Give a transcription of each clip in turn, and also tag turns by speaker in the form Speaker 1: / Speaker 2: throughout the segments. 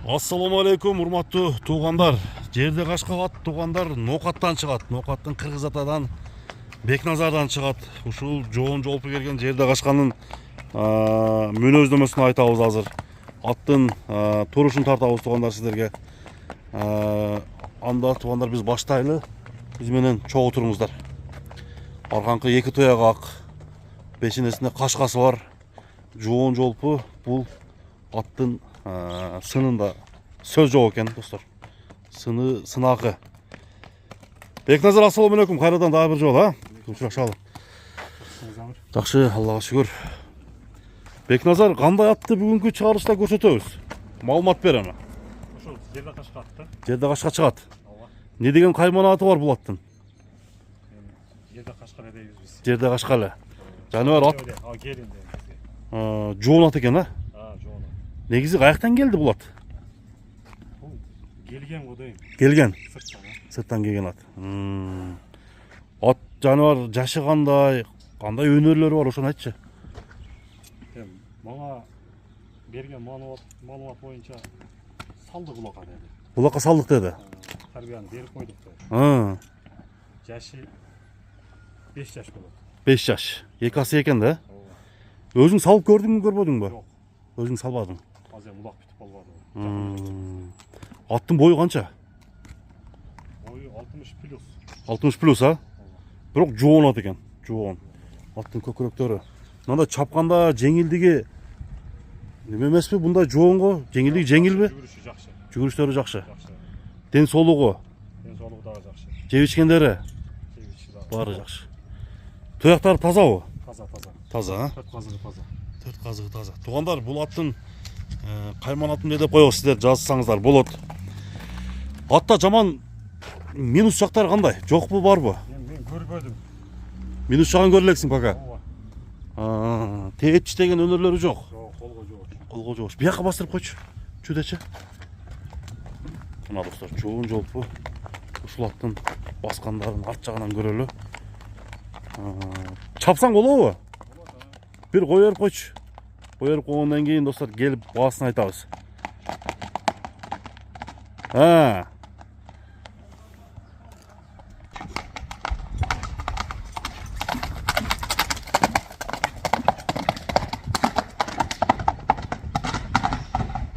Speaker 1: Ассаламу алейкум, урматтуу туугандар. Жерде кашка ат туугандар Ноокаттан чыгат. Ноокаттын Кыргыз атадан Бекназардан чыгат. Ушул жоон жолпу келген жерде кашканын мүнөздөмөсүн айтабыз азыр. Аттын турушун тартабыз туугандар сиздерге. Анда туугандар биз баштайлы. Биз менен чогуу туруңуздар. Арканкы эки туягы ак, пешенесинде кашкасы бар. Жоон жолпу бул аттын сынында сөз жок экен достор. Сынакы. Бекназар, ассаламу алейкум, кайрадан дагы бир жолу, учурашалы. Жакшы, Аллага шүгүр. Бекназар, кандай атты бүгүнкү чыгарылышта көрсөтөбүз? Маалымат бер ана.
Speaker 2: Ошол жерде кашка атты.
Speaker 1: Жерде кашка чыгат. Не деген каймана аты бар бул аттын?
Speaker 2: Жерде кашка дейбиз биз.
Speaker 1: Жерде кашка эле. Жаныбар ат.
Speaker 2: Келинде.
Speaker 1: Жоон ат экен,
Speaker 2: жоон.
Speaker 1: Негизи каяктан келди бул ат?
Speaker 2: Бул келген го дейм.
Speaker 1: Келген.
Speaker 2: Сырттан.
Speaker 1: Сырттан келген ат. Ат жаныбар жашы кандай өнөрлөрү бар, ошону айтчы.
Speaker 2: Мага берген маалымат боюнча салдык булакка деди.
Speaker 1: Булакка салдык деди.
Speaker 2: Тарбияны берип койдук да. Жашы 5 жаш болот.
Speaker 1: 5 жаш. Эки асы экен да? Өзүң салып көрдүңбү, көрбөдүңбү?
Speaker 2: Жок.
Speaker 1: Өзүң салбадың.
Speaker 2: Азыр булак бүтүп болбоду.
Speaker 1: Аттын бою канча?
Speaker 2: Бою 60 плюс.
Speaker 1: 60 плюс, Бирок жоон ат экен. Жоон. Аттын көкүрөктөрү. Мында чапканда жеңилдиги неме эмеспи? Бундай жоонго жеңилдиги жеңилби?
Speaker 2: Жүгүрүшү жакшы.
Speaker 1: Жүгүрүштөрү жакшы.
Speaker 2: Жакшы.
Speaker 1: Ден соолугу,
Speaker 2: Ден соолугу дагы жакшы.
Speaker 1: жеп ичкендери
Speaker 2: Жегичи дагы.
Speaker 1: баары жакшы. Туяктары тазабы?
Speaker 2: Таза.
Speaker 1: Таза,
Speaker 2: 4 казыгы таза.
Speaker 1: 4 казыгы таза. Туугандар, бул аттын кайманатын деп коебуз, сиздер жазсаңыздар болот. Атта жаман минус жактары кандай? Жокпу, барбы?
Speaker 2: Мен көрбөдүм.
Speaker 1: Минус жагын көрө элексиң пока.
Speaker 2: Ооба.
Speaker 1: Тээп иштеген өнөрлөрү жок.
Speaker 2: Жок, колго жок.
Speaker 1: Колго жок. Бияка бастырып койчу. Чүдечи. Мына достор, жоон жолпу ушул аттын баскандарын арт жагынан көрөлү. Чапсаң болобу? Бир кой берип койчу. Кой берип койгондон кийин достор келип баасын айтабыз.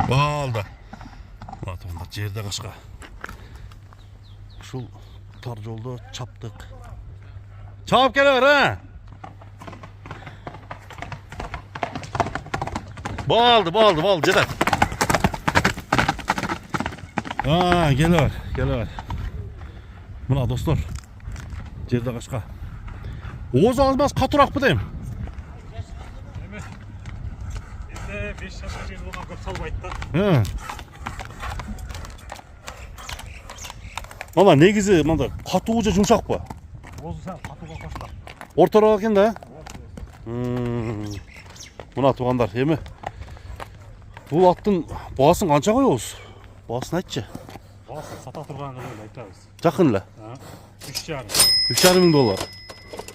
Speaker 1: Балда. Мына туугандар, жерде кашка. Ушул тар жолдо чаптык. Чаап келе бер, Балды, жетет. Келе бер. Мына достор, жерде кашка. Ооз албас катуракпы дейм.
Speaker 2: Эме. Эсте 5 жашка чейин болгон көп салбайт да.
Speaker 1: Мына негизи мында катуу же жумшакпы?
Speaker 2: Оозу сен катууга коштар.
Speaker 1: Ортороок экен да? Мына туугандар, эми бул аттын баасын канча коебуз? Баасын айтчы.
Speaker 2: Баасы сата турган эле айтабыз.
Speaker 1: Жакын эле.
Speaker 2: 3,5.
Speaker 1: 3,5 миң доллар.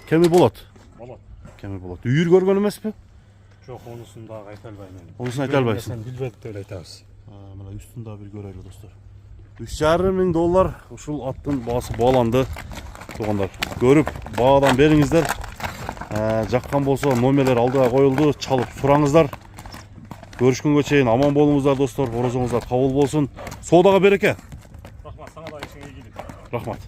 Speaker 1: Кеми болот?
Speaker 2: Болот.
Speaker 1: Кеми болот. Үйүр көргөн эмеспи?
Speaker 2: Жок, онусун дагы айта албайм мен.
Speaker 1: Онусун айта албайсың.
Speaker 2: Сен билбедик деп айтабыз.
Speaker 1: Мына үстүн дагы бир көрөлү достор. 3,5 миң доллар ушул аттын баасы бааланды. Туугандар, көрүп баадан бериңиздер. Жаккан болсо номерлер алдыга коюлду, чалып сураңыздар. Көрүшкөнгө чейин аман болуңуздар достор, орозоңуздар кабыл болсун. Соодага береке.
Speaker 2: Рахмат, сага да ишиңе ийгилик.
Speaker 1: Рахмат.